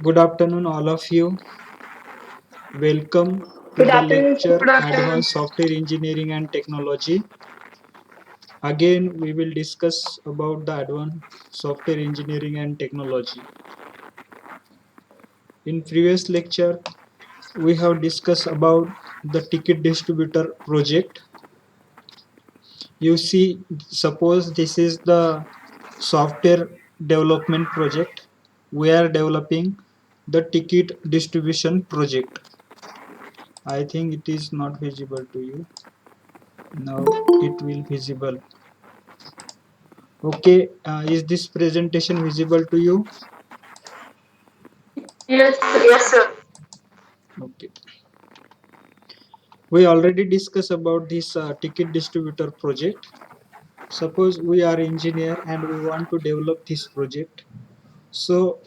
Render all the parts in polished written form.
Good afternoon, all of you. Welcome to Good the afternoon, sir. lecture Advanced Software Engineering and Technology. Again, we will discuss about the advanced software engineering and technology. In previous lecture, we have discussed about the ticket distributor project. You see, suppose this is the software development project. We are developing the ticket distribution project. I think it is not visible to you. Now it will visible. Okay, is this presentation visible to you? Yes, sir. Yes, sir. Okay. We already discussed about this ticket distributor project. Suppose we are engineer and we want to develop this project. So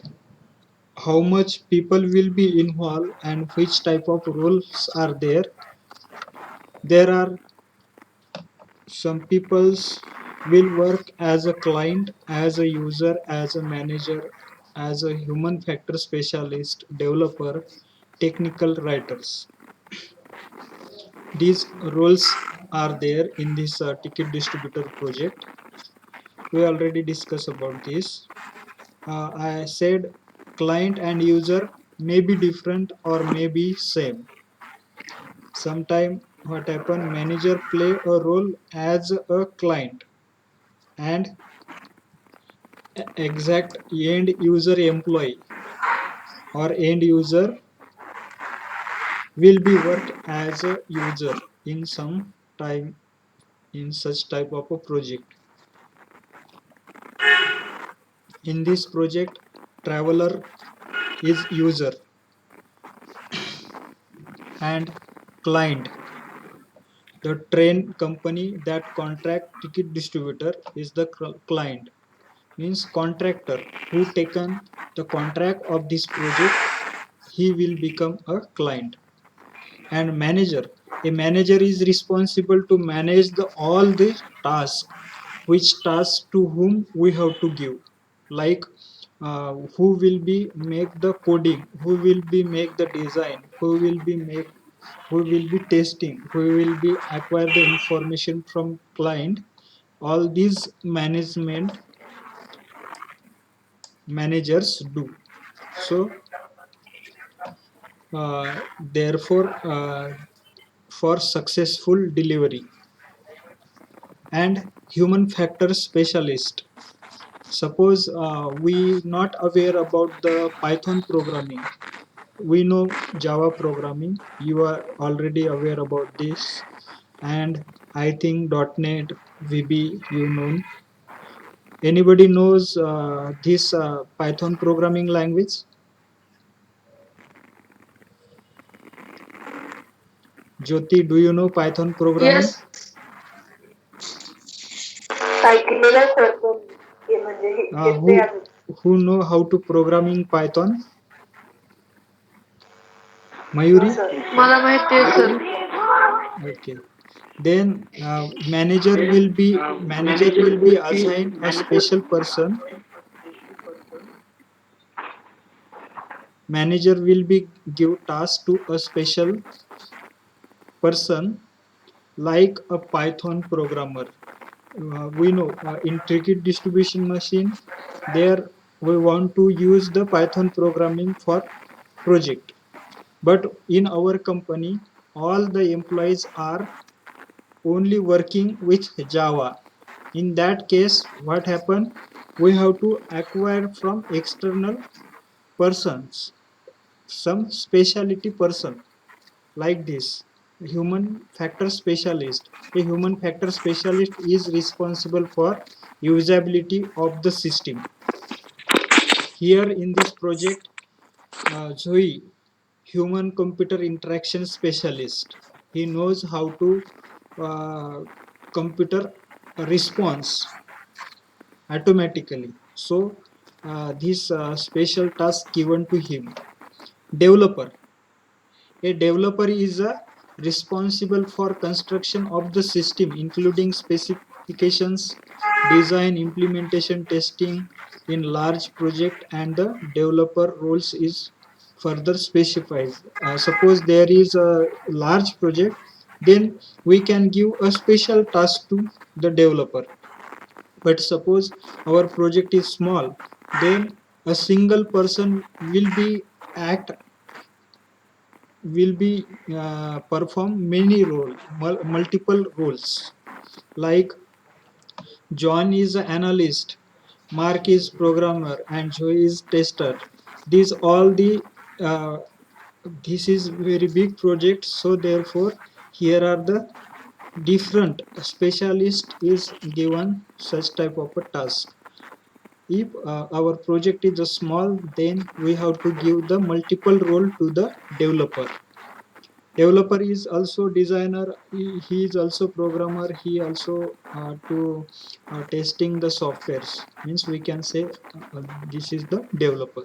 how much people will be involved and which type of roles are there? There are some peoples will work as a client, as a user, as a manager, as a human factor specialist, developer, technical writers. These roles are there in this ticket distributor project. We already discussed about this. I said client and user may be different or may be same. Sometime what happen, manager play a role as a client and exact end user employee or end user will be work as a user in some time in such type of a project. In this project, traveler is user and client. The train company that contract ticket distributor is the client, means contractor who taken the contract of this project, he will become a client. And manager, a manager is responsible to manage all the tasks, which tasks to whom we have to give, like who will be make the coding, who will be make the design, who will be testing, who will be acquire the information from client. All these managers do. So therefore for successful delivery. And human factor specialist, suppose we not aware about the Python programming, we know Java programming, you are already aware about this. And I think .NET, VB, you know. Anybody knows this Python programming language? Jyoti, do you know Python programming? Yes, ऐकलेलं sir पण हे म्हणजे Who येते अजून. know how to programming Python? हा Mayuri? Sir. मला माहिती आहे sir. Okay. Then manager will be assigned a special person. Manager will be give task to a special person like a Python programmer. We know in ticket distribution machine, there we want to use the Python programming for project. But in our company, all the employees are only working with Java. In that case, what happen? We have to acquire from external persons, some specialty person like this. Human factor specialist. A human factor specialist is responsible for usability of the system. Here in this project, Zoe, human computer interaction specialist. He knows how to computer response automatically. So this special task given to him. Developer. A developer is responsible for construction of the system, including specifications, design, implementation, testing. in large project, and the developer roles is further specified. Suppose there is a large project, then we can give a special task to the developer. But suppose our project is small, then a single person act will be perform many multiple roles. Like John is an analyst, Mark is programmer, and Joe is tester. These all the uh, this is very big project, so therefore here are the different specialist is given such type of a task. If our project is a small, then we have to give the multiple role to the developer. Developer is also designer, he is also programmer, he also to testing the softwares, means we can say this is the developer.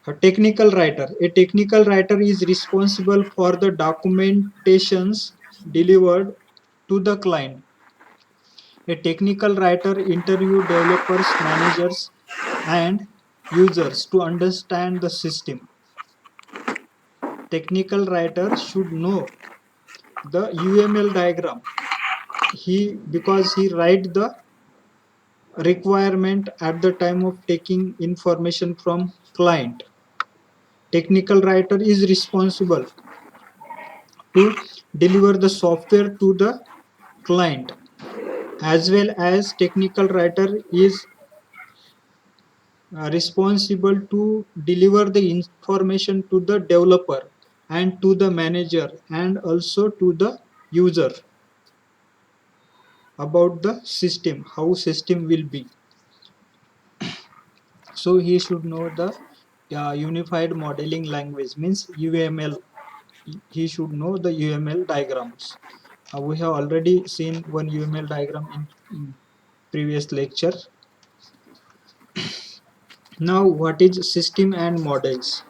A technical writer is responsible for the documentations delivered to the client. A technical writer interview developers, managers, and users to understand the system. Technical writer should know the UML diagram. Because he write the requirement at the time of taking information from client. Technical writer is responsible to deliver the software to the client, as well as technical writer is responsible to deliver the information to the developer and to the manager and also to the user about the system, how system will be. So he should know the unified modeling language, means UML. He should know the UML diagrams. We have already seen one UML diagram in previous lecture. Now, what is system and models?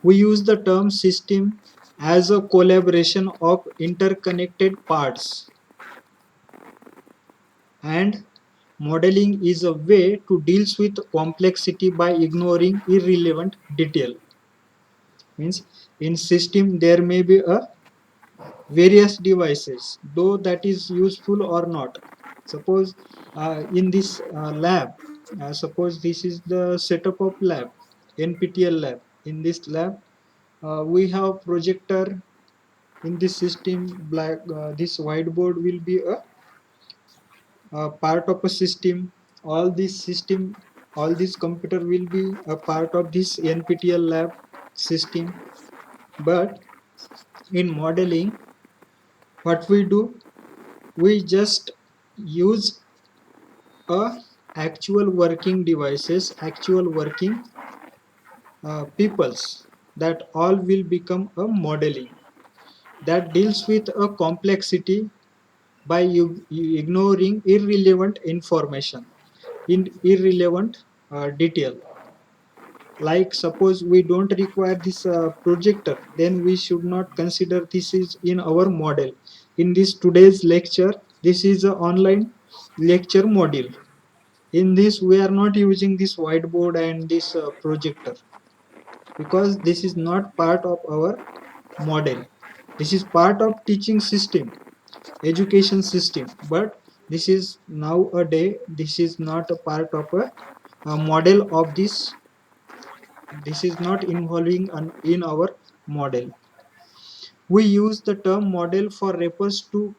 We use the term system as a collaboration of interconnected parts, and modeling is a way to deal with complexity by ignoring irrelevant detail. Means in system there may be a various devices, though that is useful or not. Suppose in this lab, suppose this is the setup of lab, NPTEL lab. In this lab, we have projector. In this system, this whiteboard will be a part of a system. All this computer will be a part of this NPTEL lab system. But in modeling, what we do, we just use a actual working devices, actual working peoples, that all will become a modeling that deals with a complexity by you ignoring irrelevant information in irrelevant detail. Like suppose we don't require this projector, then we should not consider this is in our model. In this today's lecture, this is an online lecture module. In this we are not using this whiteboard and this projector, because this is not part of our model. This is part of teaching system, education system, but this is nowadays this is not a part of a model of this. This is not involving in our model. We use the term model for refers to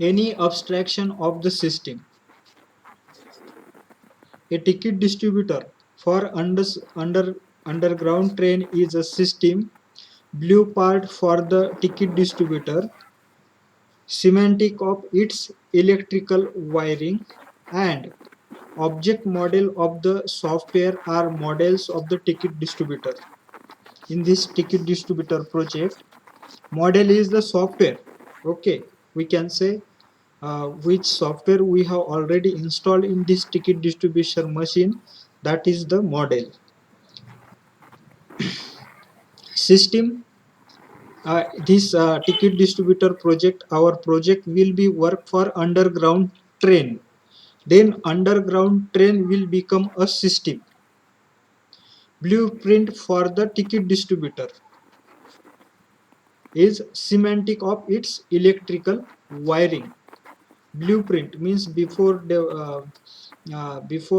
any abstraction of the system. A ticket distributor for underground train is a system. Blue part for the ticket distributor, semantic of its electrical wiring, and object model of the software are models of the ticket distributor. In this ticket distributor project, model is the software. Okay, we can say which software we have already installed in this ticket distribution machine, that is the model. System, this ticket distributor project, our project will be work for underground train. Then underground train will become a system. Blueprint for the ticket distributor is semantic of its electrical wiring. Blueprint means before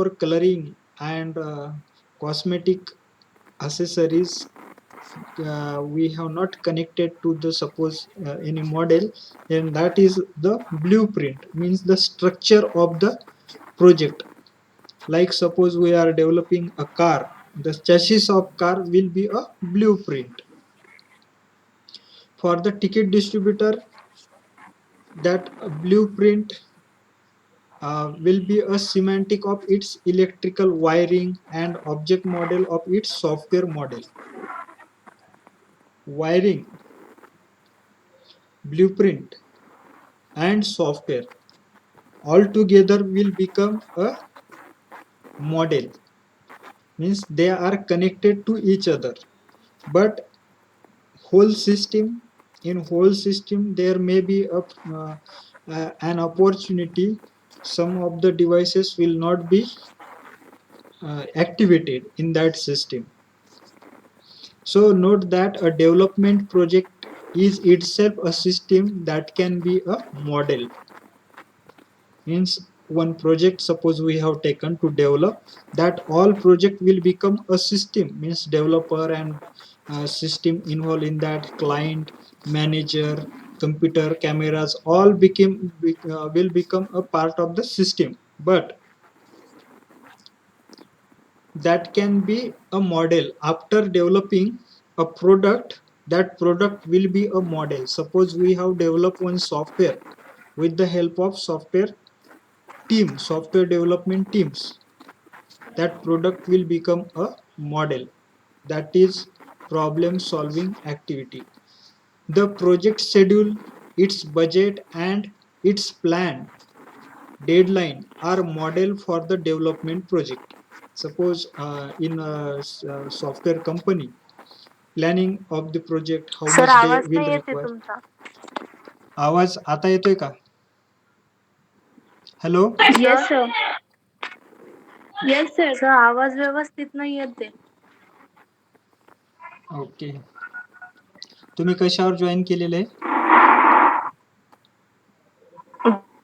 coloring and cosmetic accessories, we have not connected to the suppose any model, then that is the blueprint, means the structure of the project. Like suppose we are developing a car, the chassis of car will be a blueprint. For the ticket distributor, that blueprint will be a semantic of its electrical wiring and object model of its software model. Wiring, blueprint, and software all together will become a model, means they are connected to each other. But whole system, in whole system there may be an opportunity, some of the devices will not be activated in that system. So note that a development project is itself a system that can be a model. Means one project suppose we have taken to develop, that all project will become a system, means developer and system involved in that, client, manager, computer, cameras, all will become a part of the system. But that can be a model after developing a product. That product will be a model. Suppose we have developed one software with the help of software development teams, that product will become a model. That is problem solving activity. The project schedule, its budget, and its plan, deadline are model for the development project. Suppose in a software company, planning of the project, how sir much day आवाज will नाही येते require. तुमचा. आवाज आता येतोय का? Hello. Yes sir. Yes sir. आवाज व्यवस्थित नाही येते. ओके. तुम्ही कशावर जॉईन केलेलं आहे?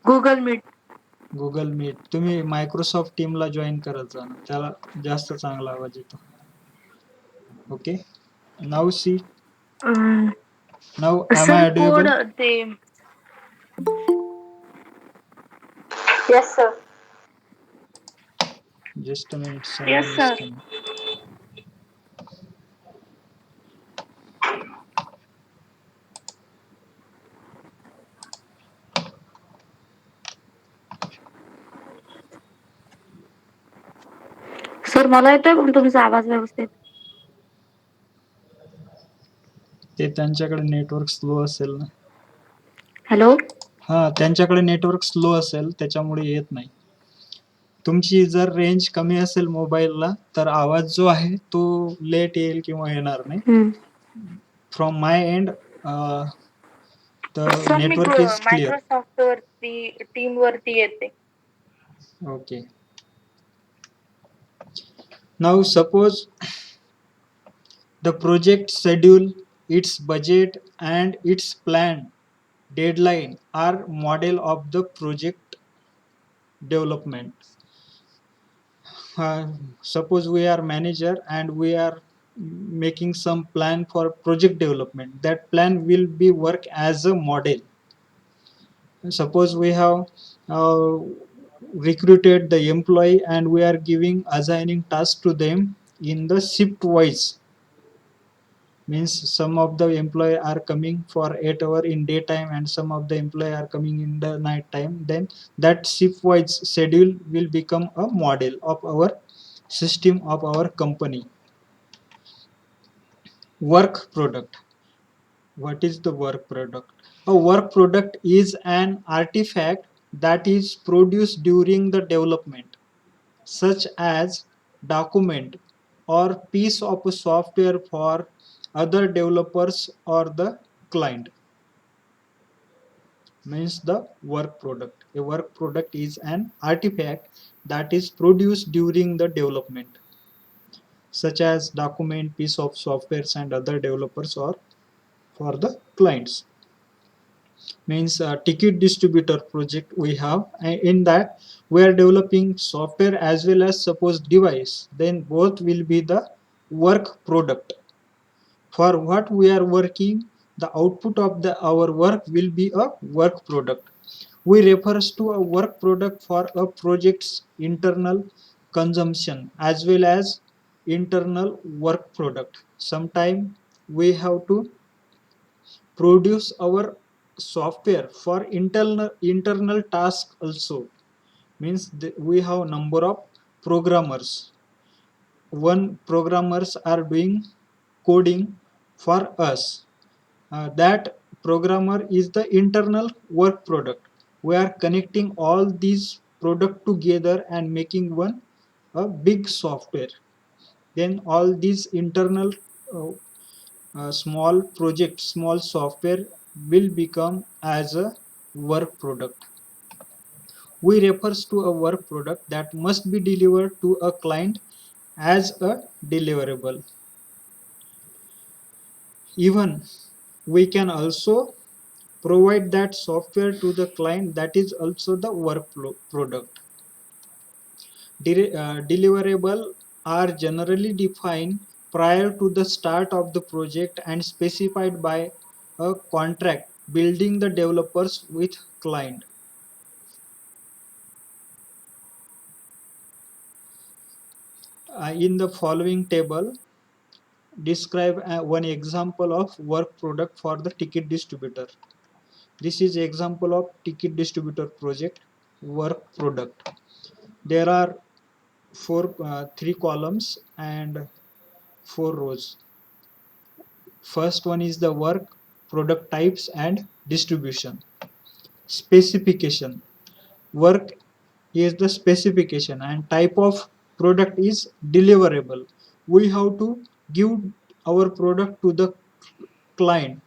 Google Meet. Google Meet. तुम्ही मायक्रोसॉफ्ट टीमला जॉईन करत जा ना, त्याला जास्त चांगला आवाज येतो. Okay. Now see. Now am I sir कोड audible? ते. Yes sir. Just a minute, sir. Yes sir. Sir मला येतोय पण तुमचा आवाज व्यवस्थित. ते त्यांच्याकडे नेटवर्क स्लो असेल ना. हॅलो. हा, त्यांच्याकडे नेटवर्क स्लो असेल त्याच्यामुळे येत नाही. तुमची जर रेंज कमी असेल मोबाईलला, तर आवाज जो आहे तो लेट येईल किंवा येणार नाही. From my and the sir me network is clear. Microsoft वरती टीम वरती येते. Okay. Now suppose the project schedule, its budget, and its plan, deadline are model of the project development. Suppose we are manager and we are making some plan for project development. That plan will be work as a model. Suppose we have uh, recruited the employee and we are assigning tasks to them in the shift wise. Means some of the employee are coming for 8 hour in daytime and some of the employee are coming in the night time, then that shift wise schedule will become a model of our system of our company. Work product. What is the work product? A work product is an artifact that is produced during the development, such as document or piece of software for other developers or the client. means the work product. A work product is an artifact that is produced during the development, such as document, piece of softwares and other developers or for the clients. Means ticket distributor project we have, and in that we are developing software as well as suppose device, then both will be the work product. For what we are working, the output of our work will be a work product. We refers to a work product for a project's internal consumption as well as internal work product. Sometime we have to produce our software for internal task also. Means we have number of programmers. One programmers are doing coding for us. That programmer is the internal work product. We are connecting all these product together and making one a big software. Then all these internal uh, small project, small software will become as a work product. We refers to a work product that must be delivered to a client as a deliverable. Even we can also provide that software to the client, that is also the work product. Deliverable are generally defined prior to the start of the project and specified by a contract building the developers with client. In the following table, describe one example of work product for the ticket distributor. This is example of ticket distributor project work product. There are three columns and four rows. First one is the work product types and distribution. Specification. Work is the specification and type of product is deliverable. We have to give our product to the client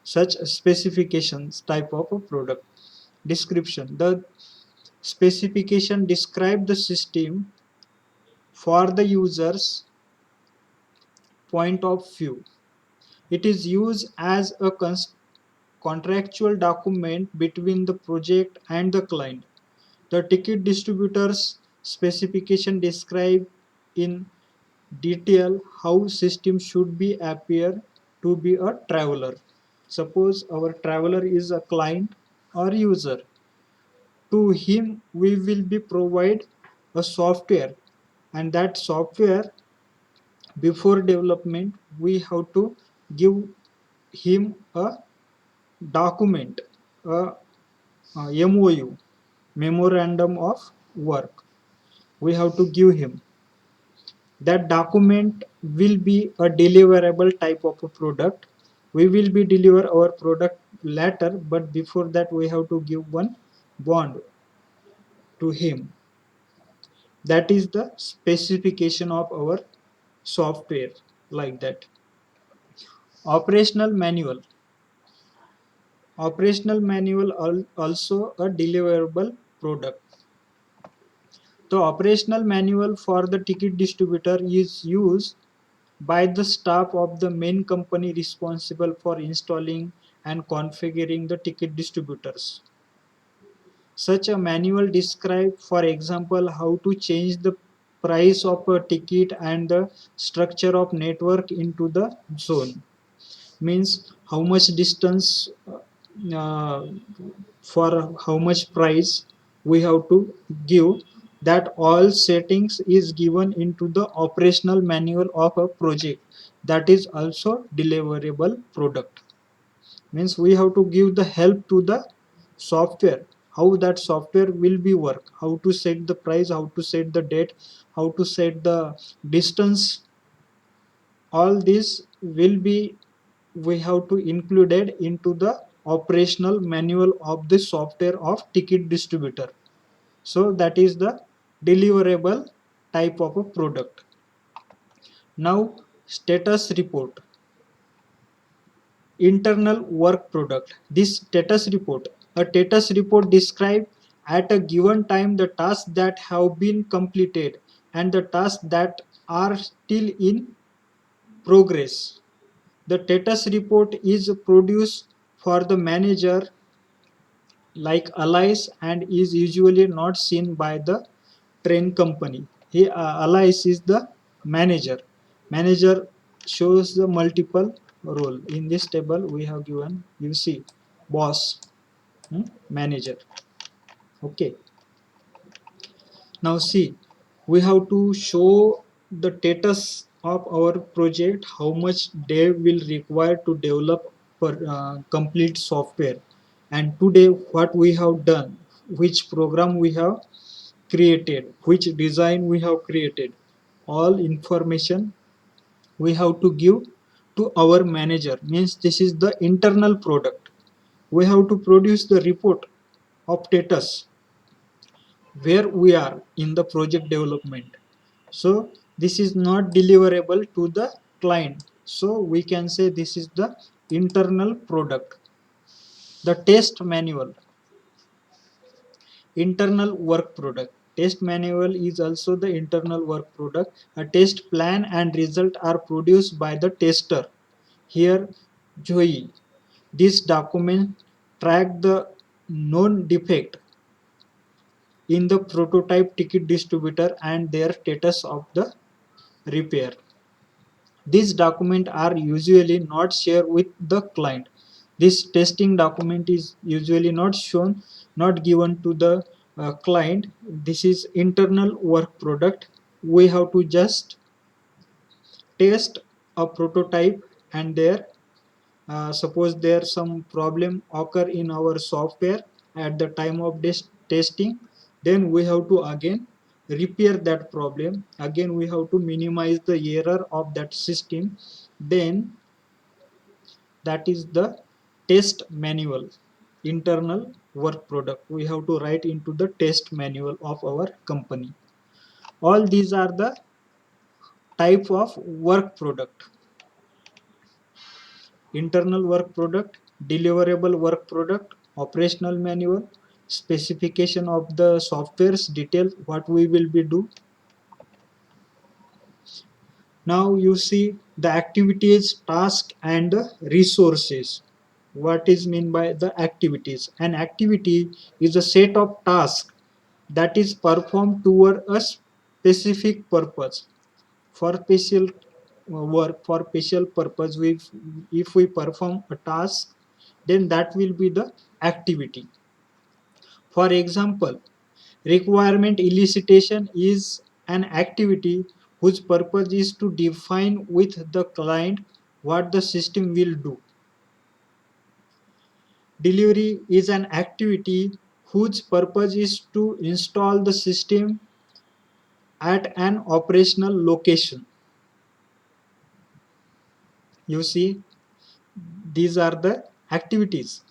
such specifications type of a product. Description. The specification describe the system for the user's point of view. It is used as a contractual document between the project and the client. The ticket distributor's specification describe in detail how system should be appear to be a traveler. Suppose our traveler is a client or user. To him we will be provide a software, and that software before development we have to give him a document, a MOU, memorandum of work. We have to give him. That document will be a deliverable type of a product. We will be deliver our product later, but before that we have to give one bond to him. That is the specification of our software, like that. Operational manual. Operational manual also a deliverable product. The operational manual for the ticket distributor is used by the staff of the main company responsible for installing and configuring the ticket distributors. Such a manual describes, for example, how to change the price of a ticket and the structure of network into the zone. Means how much distance, uh, for how much price we have to give. That all settings is given into the operational manual of a project. That is also deliverable product. Means we have to give the help to the software, how that software will be work, how to set the price, how to set the date, how to set the distance. All this will be, we have to included into the operational manual of the software of ticket distributor. So that is the deliverable type of a product. Now status report. Internal work product. This status report A status report describes at a given time the tasks that have been completed and the tasks that are still in progress. The status report is produced for the manager like Alice and is usually not seen by the train company. Alice is the manager. Manager shows the multiple role. In this table we have given, you see, boss, manager. Okay. Now see, we have to show the status of our project, how much dev will require to develop for complete software, and today what we have done, which program we have created, which design we have created, all information we have to give to our manager. Means this is the internal product. We have to produce the report of status where we are in the project development. So this is not deliverable to the client, so we can say this is the internal product. The test manual, internal work product. Test manual is also the internal work product. A test plan and result are produced by the tester. Here Joey, this document track the known defect in the prototype ticket distributor and their status of the repair. These documents are usually not shared with the client. This testing document is usually not shown, not given to the client. This is internal work product. We have to just test a prototype and there suppose there some problem occur in our software at the time of this testing, then we have to again repair that problem. Again we have to minimize the error of that system. Then that is the test manual, internal work product. We have to write into the test manual of our company. All these are the type of work product: internal work product, deliverable work product, operational manual, specification of the software's detail, what we will be do. Now you see the activities, task and the resources. What is mean by the activities? An activity is a set of tasks that is performed toward a specific purpose. For special work, for special purpose, if we perform a task, then that will be the activity. For example, requirement elicitation is an activity whose purpose is to define with the client what the system will do. Delivery is an activity whose purpose is to install the system at an operational location. You see, these are the activities.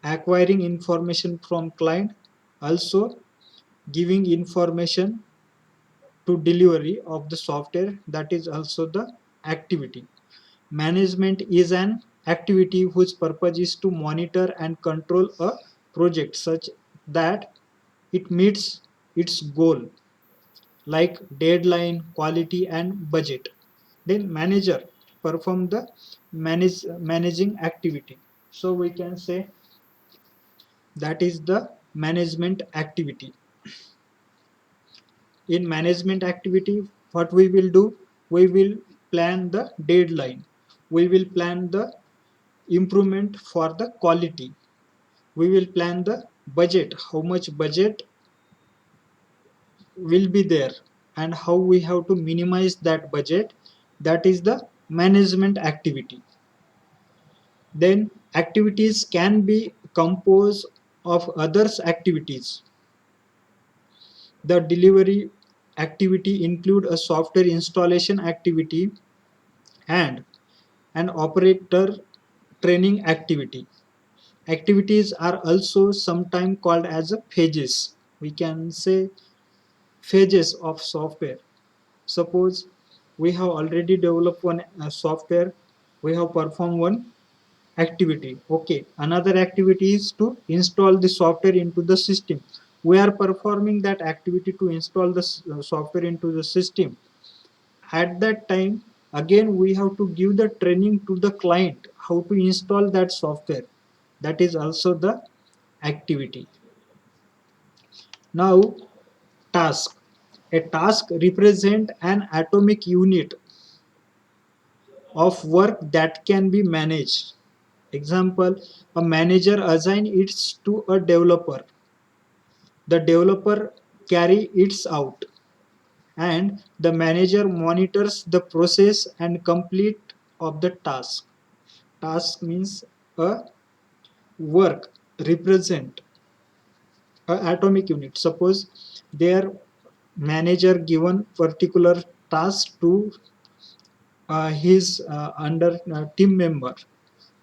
Acquiring information from client, also giving information to delivery of the software, that is also the activity. Management is an activity whose purpose is to monitor and control a project such that it meets its goal like deadline, quality and budget. Then manager perform the managing activity. So we can say that is the management activity. In management activity, what we will do, we will plan the deadline, we will plan the improvement for the quality, we will plan the budget, how much budget will be there and how we have to minimize that budget. That is the management activity. Then activities can be composed of others activities. The delivery activity include a software installation activity and an operator training activity. Activities are also sometimes called as a phases. We can say phases of software. Suppose we have already developed one software, we have performed one activity. Okay, another activity is to install the software into the system. We are performing that activity to install the software into the system. At that time, again we have to give the training to the client how to install that software. That is also the activity. Now, task. A task represent an atomic unit of work that can be managed. Example, a manager assign it to a developer. The developer carry it out, and the manager monitors the process and complete of the task. Task means a work represent a atomic unit. Suppose their manager given particular task to his under team member,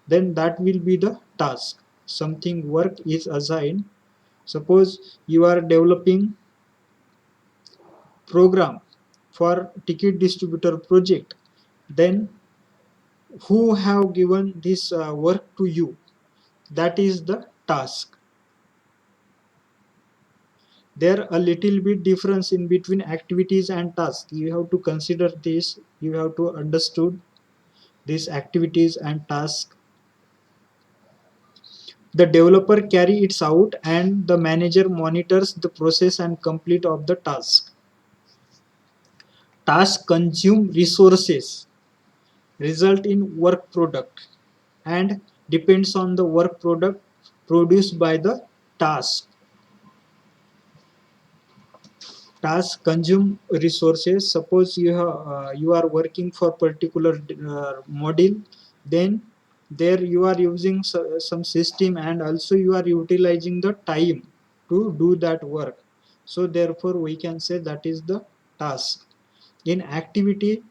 then that will be the task. Something work is assigned. Suppose you are developing program for ticket distributor project, then who have given this work to you, that is the task. There a little bit difference in between activities and tasks. You have to consider this. You have to understood these activities and tasks. The developer carry it out and the manager monitors the process and complete of the task. Tasks consume resources, result in work product, and depends on the work product produced by the task. Task consume resources. Suppose you are working for particular module, then there you are using some system, and also you are utilizing the time to do that work. So therefore we can say that is the task. In activity,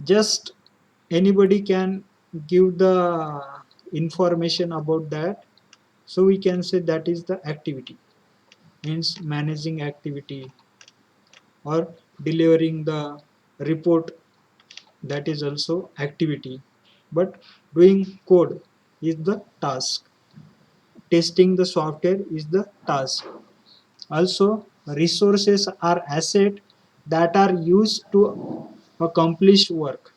just anybody can give the information about that, so we can say that is the activity. Means managing activity or delivering the report, that is also activity. But doing code is the task. Testing the software is the task. Also, resources are asset that are used to accomplish work.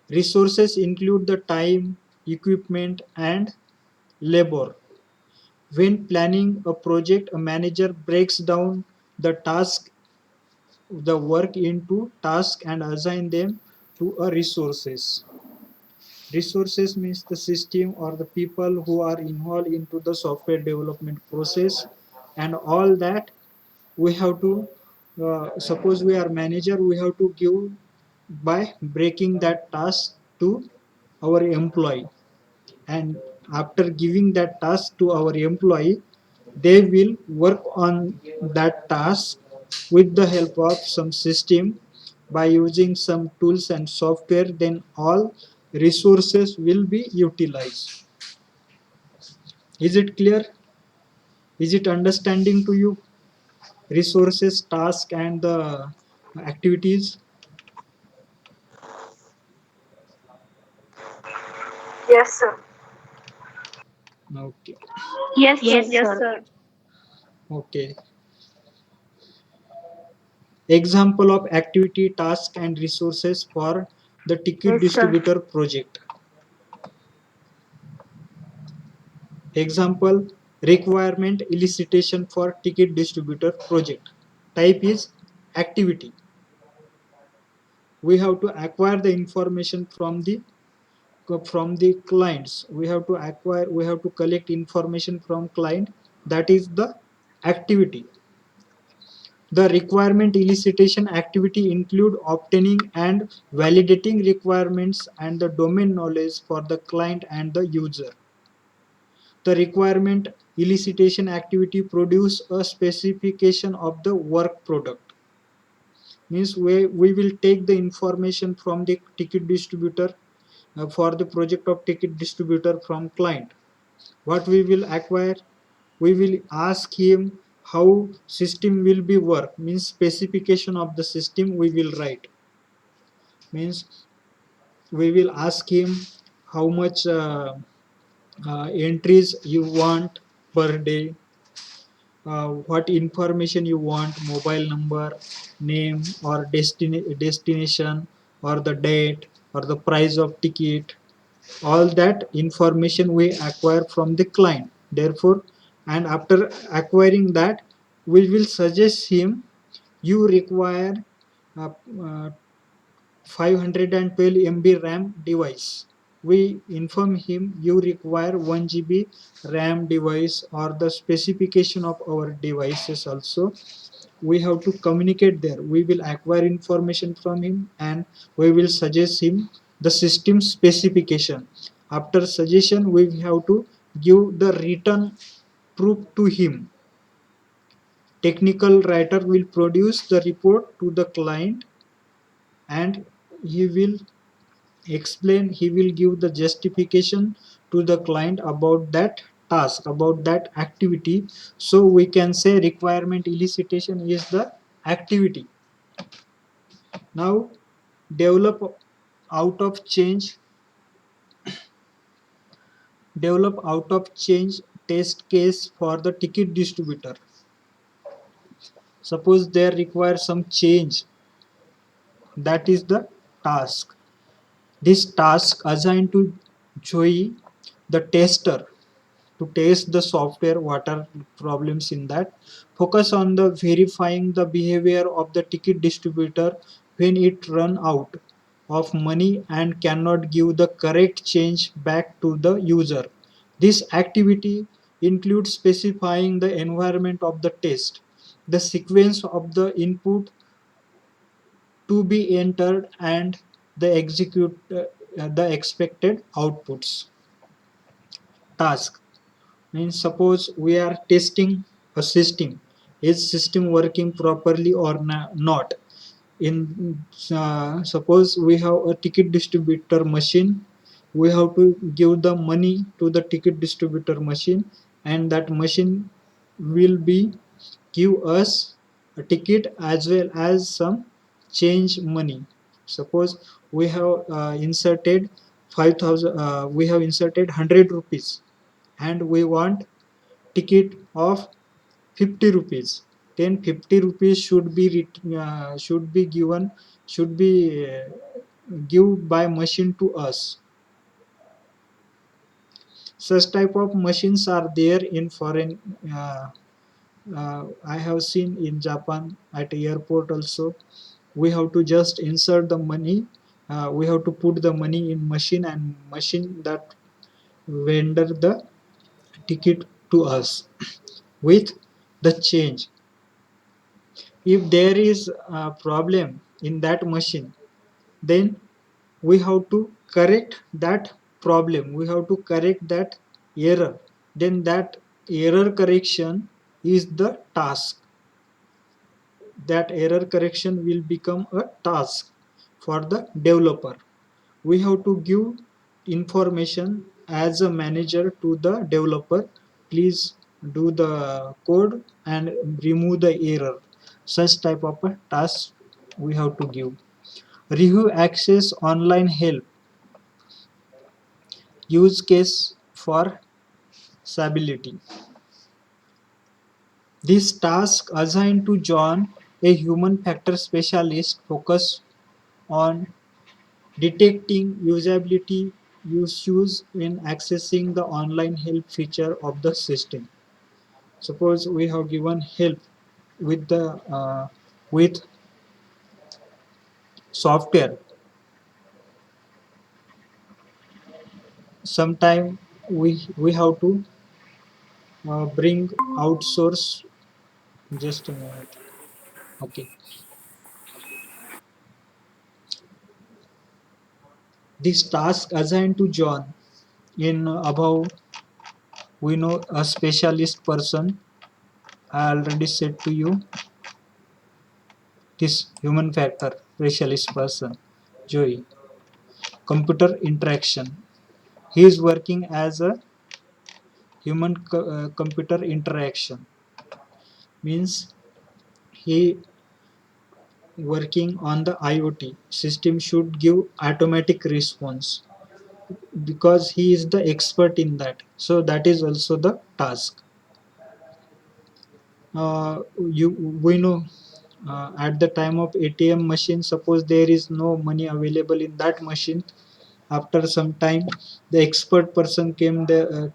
Resources include the time, equipment, and labor. When planning a project, a manager breaks down the work into tasks and assign them to a resources. Resources means the system or the people who are involved into the software development process, and all that we have to suppose we are manager, we have to give by breaking that task to our employee, and after giving that task to our employee, they will work on that task with the help of some system by using some tools and software. Then all resources will be utilized. Is it clear? Is it understanding to you? Resources, task, and the activities. Yes, sir. Okay. Yes, sir. Yes, sir. Okay. Example of activity, task, and resources for the ticket Yes, sir. distributor project. Example, requirement elicitation for ticket distributor project. Type is activity. We have to acquire the information from the clients. We have to collect information from client. That is the activity. The requirement elicitation activity include obtaining and validating requirements and the domain knowledge for the client and the user. The requirement elicitation activity produce a specification of the work product. Means we will take the information from the ticket distributor for the project of ticket distributor from client. What we will acquire, we will ask him how system will be work, means specification of the system we will write. Means we will ask him how much entries you want per day, what information you want, mobile number, name or destination, or the date, or the price of ticket. All that information we acquire from the client. Therefore, and after acquiring that, we will suggest him, you require uh, uh, 512 MB RAM device. We inform him you require 1 GB RAM device, or the specification of our devices also. We have to communicate there. We will acquire information from him and we will suggest him the system specification. After suggestion, we have to give the written proof to him. Technical writer will produce the report to the client, and he will explain, he will give the justification to the client about that task, about that activity. So we can say requirement elicitation is the activity. Now develop out of change, develop out of change test case for the ticket distributor. Suppose there require some change, that is the task. This task assigned to Joey, the tester, to test the software, what are problems in that. Focus on the verifying the behavior of the ticket distributor when it run out of money and cannot give the correct change back to the user. This activity includes specifying the environment of the test, the sequence of the input to be entered, and the execute the expected outputs. Task means, suppose we are testing a system, is system working properly or not. In suppose we have a ticket distributor machine, we have to give the money to the ticket distributor machine, and that machine will be give us a ticket as well as some change money. Suppose we have inserted 5000, we have inserted 100 rupees, and we want ticket of 50 rupees. Then 50 rupees should be given, should be give by machine to us. Such type of machines are there in foreign. I have seen in Japan at airport also. We have to just insert the money. We have to put the money in machine, and machine that vendor the ticket to us with the change. If there is a problem in that machine, then we have to correct that problem, we have to correct that error. Then that error correction is the task. That error correction will become a task for the developer. We have to give information as a manager to the developer, please do the code and remove the error. Such type of a task we have to give. Review access online help, use case for stability. This task assigned to John, a human factor specialist, focus on detecting usability issues in accessing the online help feature of the system. Suppose we have given help with the with software. Sometime we have to bring outsource. Just a minute. Okay. This task assigned to John in above, we know a specialist person. I already said to you, this human factor specialist person, Joey. Computer interaction. He is working as a human computer interaction. Means he working on the IoT system should give automatic response because he is the expert in that. So that is also the task. You we know at the time of ATM machine, suppose there is no money available in that machine. After some time, the expert person came there,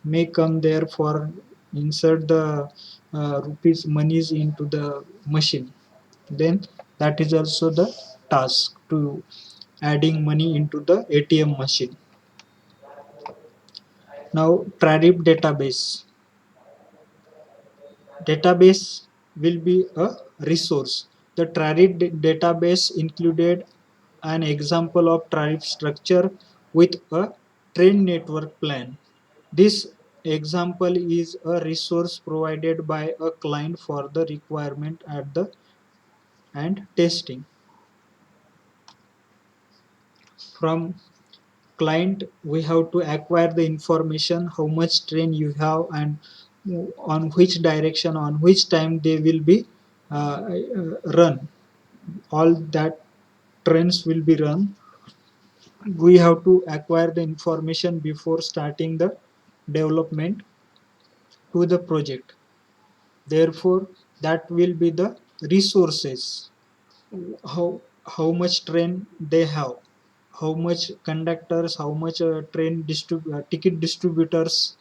may come there for insert the rupees monies into the machine. Then that is also the task to adding money into the ATM machine. Now tariff database will be a resource. The tariff database included an example of tariff structure with a train network plan. This example is a resource provided by a client for the requirement at the and testing. From client, we have to acquire the information how much train you have and on which direction, on which time they will be run. All that trains will be run. We have to acquire the information before starting the development to the project. Therefore, that will be the resources. How much train they have, how much conductors, how much ticket distributors,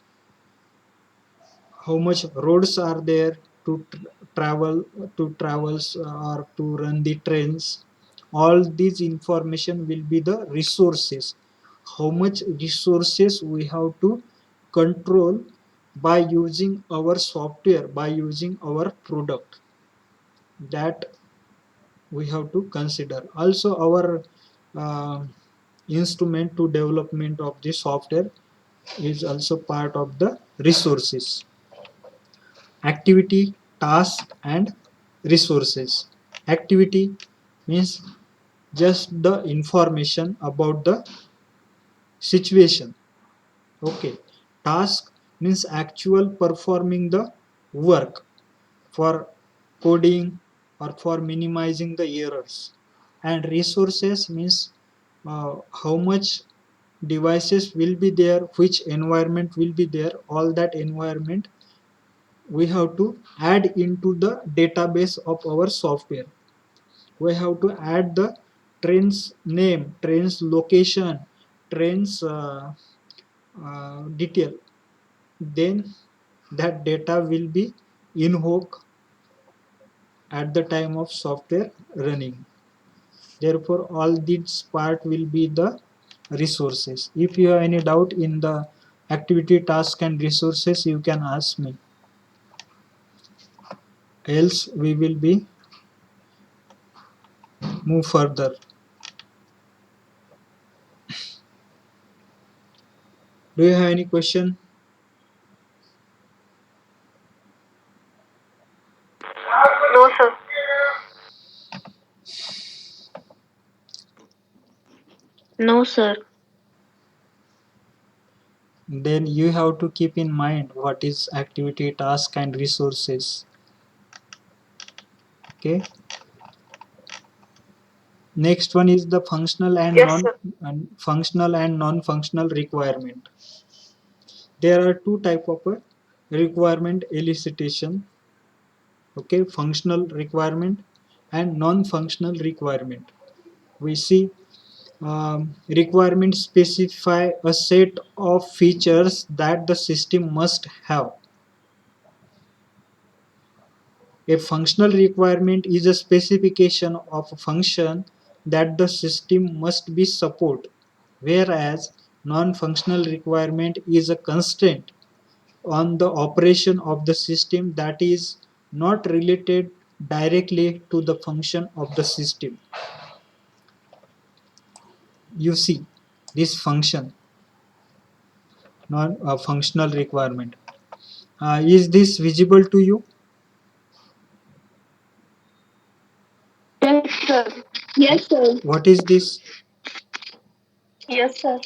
how much roads are there to travel to travels or to run the trains. All these information will be the resources. How much resources we have to control by using our software, by using our product, that we have to consider. Also our uh, instrument to development of the software is also part of the resources. Activity, task and resources. Activity means just the information about the situation. Okay. Task means actual performing the work for coding or for minimizing the errors. And resources means how much devices will be there, which environment will be there. All that environment we have to add into the database of our software. We have to add the train's name, train's location, train's detail. Then that data will be invoked at the time of software running. Therefore, all these part will be the resources. If you have any doubt in the activity, task and resources, you can ask me. Else we will be move further. Do you have any question? No, sir. No, sir. Then you have to keep in mind what is activity, task and resources. Okay. Next one is the functional and Yes, non sir. functional and non-functional requirement. There are two type of requirement elicitation. Okay, functional requirement and non-functional requirement. We see requirements specify a set of features that the system must have. A functional requirement is a specification of a function that the system must be support, whereas non-functional requirement is a constraint on the operation of the system that is not related directly to the function of the system. You see this function, non-functional requirement. Is this visible to you? Yes, sir. Yes, sir. What is this? Yes, sir.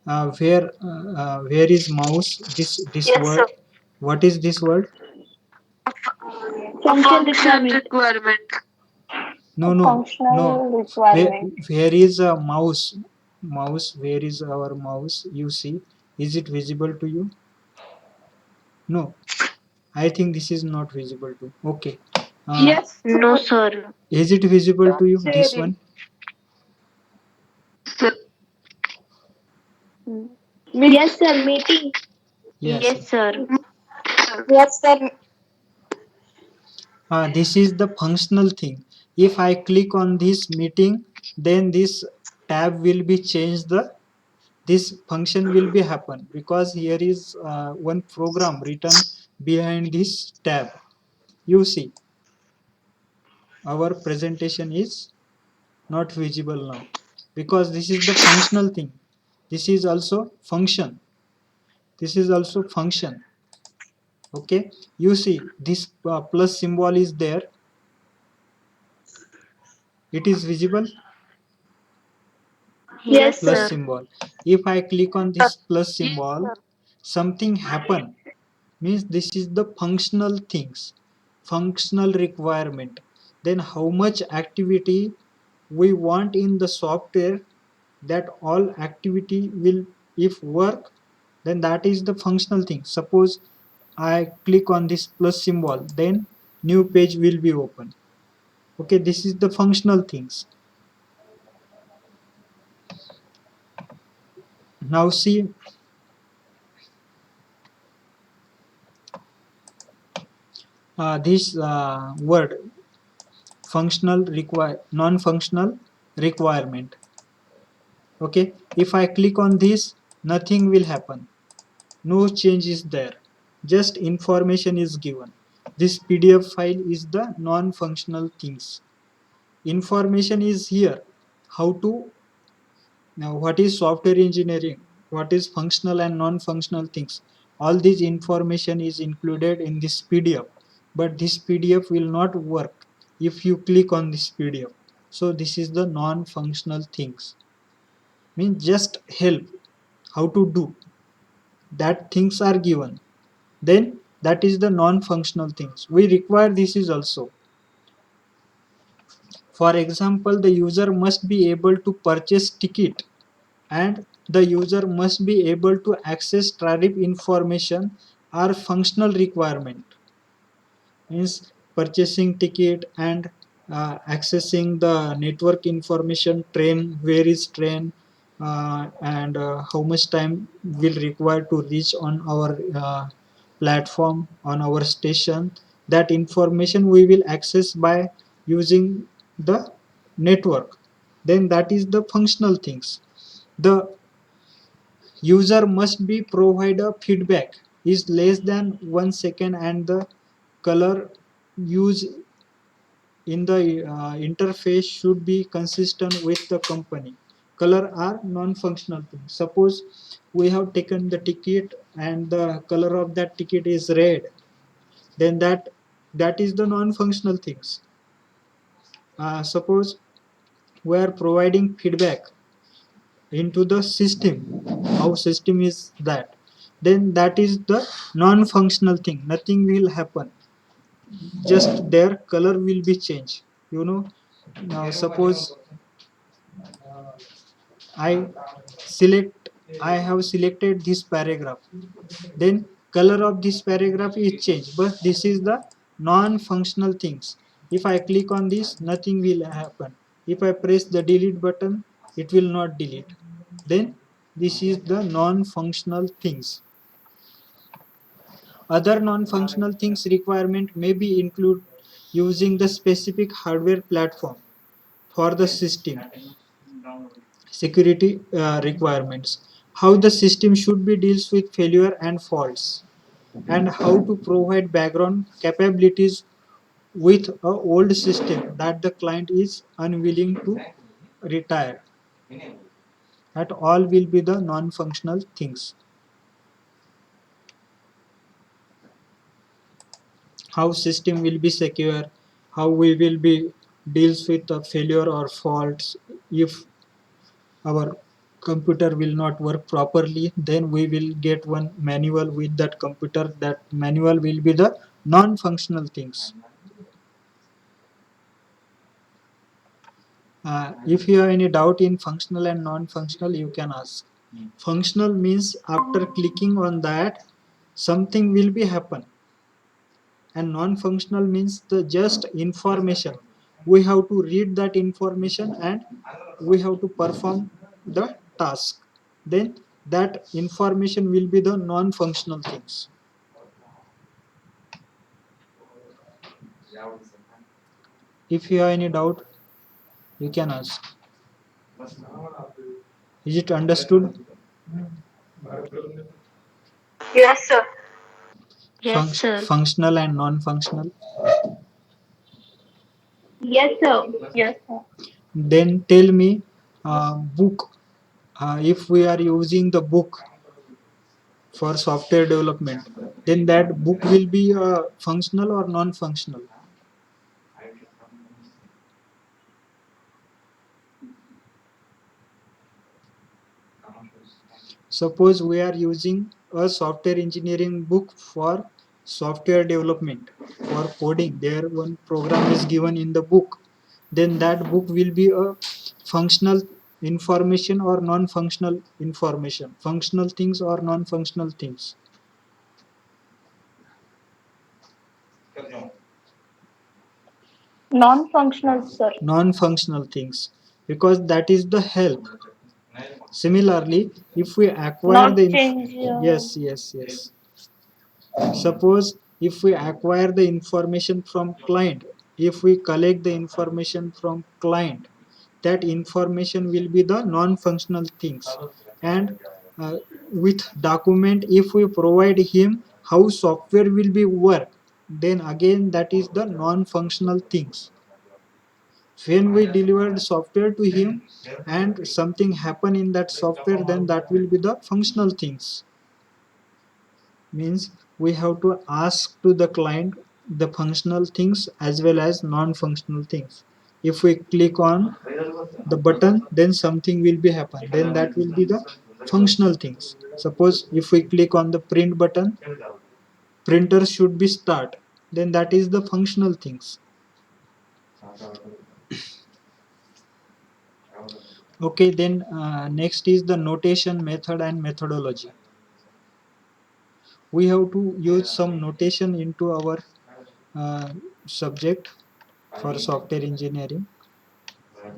Where is mouse? This Yes, word. sir. What is this word? Function requirement. No, no, no. Functional Where, requirement. where is a mouse? Mouse, where is our mouse? You see, is it visible to you? No, I think this is not visible to. Okay. Yes. No, sir. Is it visible to you? This one? Sir. Yes, sir. Meeting. Yes. Yes, sir. Yes, sir. This is the functional thing. If I click on this meeting, then this tab will be changed. This function will be happen because here is one program written behind this tab. You see, our presentation is not visible now because this is the functional thing. This is also function. This is also function. Okay, you see this plus symbol is there. It is visible. Yes, Plus sir. symbol. If I click on this plus symbol, something happen. Means this is the functional things, functional requirement. Then how much activity we want in the software, that all activity will, if work, then that is the functional thing. Suppose I click on this plus symbol, then new page will be open. Okay, this is the functional things. Now see, this word functional require, non-functional requirement. Okay, if I click on this, nothing will happen, no change is there, just information is given. This PDF file is the non-functional things. Information is here. How to, now what is software engineering, what is functional and non-functional things, all this information is included in this PDF. But this PDF will not work if you click on this PDF. So this is the non-functional things, means just help how to do, that things are given, then that is the non-functional things we require. This is also, for example, the user must be able to purchase ticket and the user must be able to access tariff information are functional requirement. Means purchasing ticket and accessing the network information, train, where is train, and how much time will require to reach on our platform, on our station. That information we will access by using the network. Then that is the functional things. The user must be provide a feedback is less than 1 second and the color used in the interface should be consistent with the company. Color are non-functional things. Suppose we have taken the ticket and the color of that ticket is red, then that is the non-functional things. Suppose we are providing feedback into the system, how system is that, then that is the non-functional thing, nothing will happen, just their color will be changed, you know. Now suppose I select, I have selected this paragraph, then color of this paragraph is changed, but this is the non-functional things. If I click on this, nothing will happen. If I press the delete button, it will not delete. Then this is the non-functional things. Other non-functional things requirement may be include using the specific hardware platform for the system, security requirements, how the system should be deals with failure and faults, and how to provide background capabilities with a old system that the client is unwilling to retire. That all will be the non-functional things. How system will be secure, how we will be deals with a failure or faults. If our computer will not work properly, then we will get one manual with that computer. That manual will be the non-functional things. If you have any doubt in functional and non-functional, you can ask. Functional means after clicking on that, something will be happen, and non-functional means the just information. We have to read that information and we have to perform the task. Then that information will be the non-functional things. If you have any doubt, you can ask. Is it understood? Yes, sir. Yes, sir. Functional and non-functional. Yes, sir. Yes, sir. Then tell me, book. If we are using the book for software development, then that book will be functional or non-functional. Suppose we are using a software engineering book for software development, for coding. There one program is given in the book. Then that book will be a functional information or non-functional information. Functional things or non-functional things. Non-functional, sir. Non-functional things, because that is the help. Similarly, if we acquire Not the change. yes. Suppose if we acquire the information from client, if we collect the information from client, that information will be the non-functional things. And with document, if we provide him how software will be work, then again that is the non-functional things. When we delivered software to him and something happen in that software, then that will be the functional things. Means we have to ask to the client the functional things as well as non-functional things. If we click on the button, then something will be happen, then that will be the functional things. Suppose if we click on the print button, printer should be start, then that is the functional things. Okay, then next is the notation method and methodology. We have to use some notation into our subject for software engineering,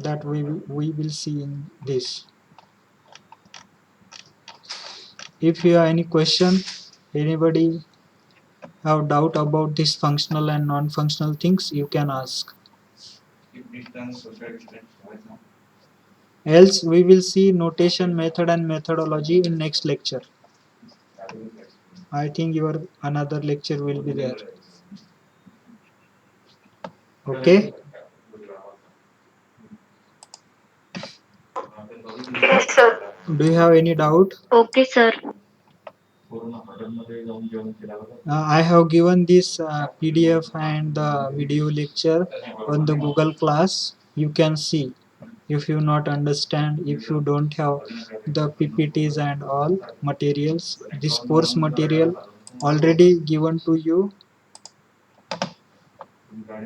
that we will see in this. If you have any question, anybody have doubt about this functional and non-functional things, you can ask. Else we will see notation method and methodology in next lecture. I think your another lecture will be there. Okay. Yes, sir. Do you have any doubt? Okay, sir. I have given this PDF and the video lecture on the Google Class. You can see. If you not understand, if you don't have the PPTs and all materials, this course material already given to you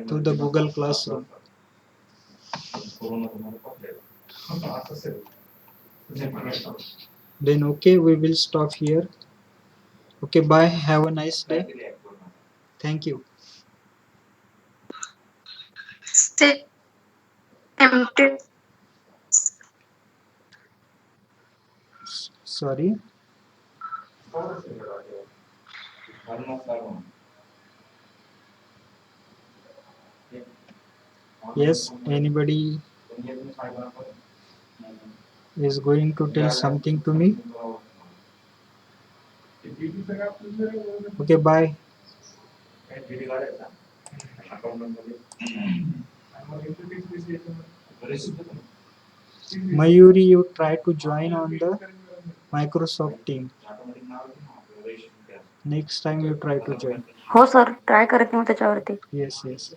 to the Google Classroom. Then okay, we will stop here. Okay, bye. Have a nice day. Thank you. Stay empty. Sorry. Yes, anybody is going to tell something to me? Okay, bye. Mayuri, you try to join on the Microsoft team. Next time you try to join. हो sir try करत मी त्याच्यावरती. Yes, yes.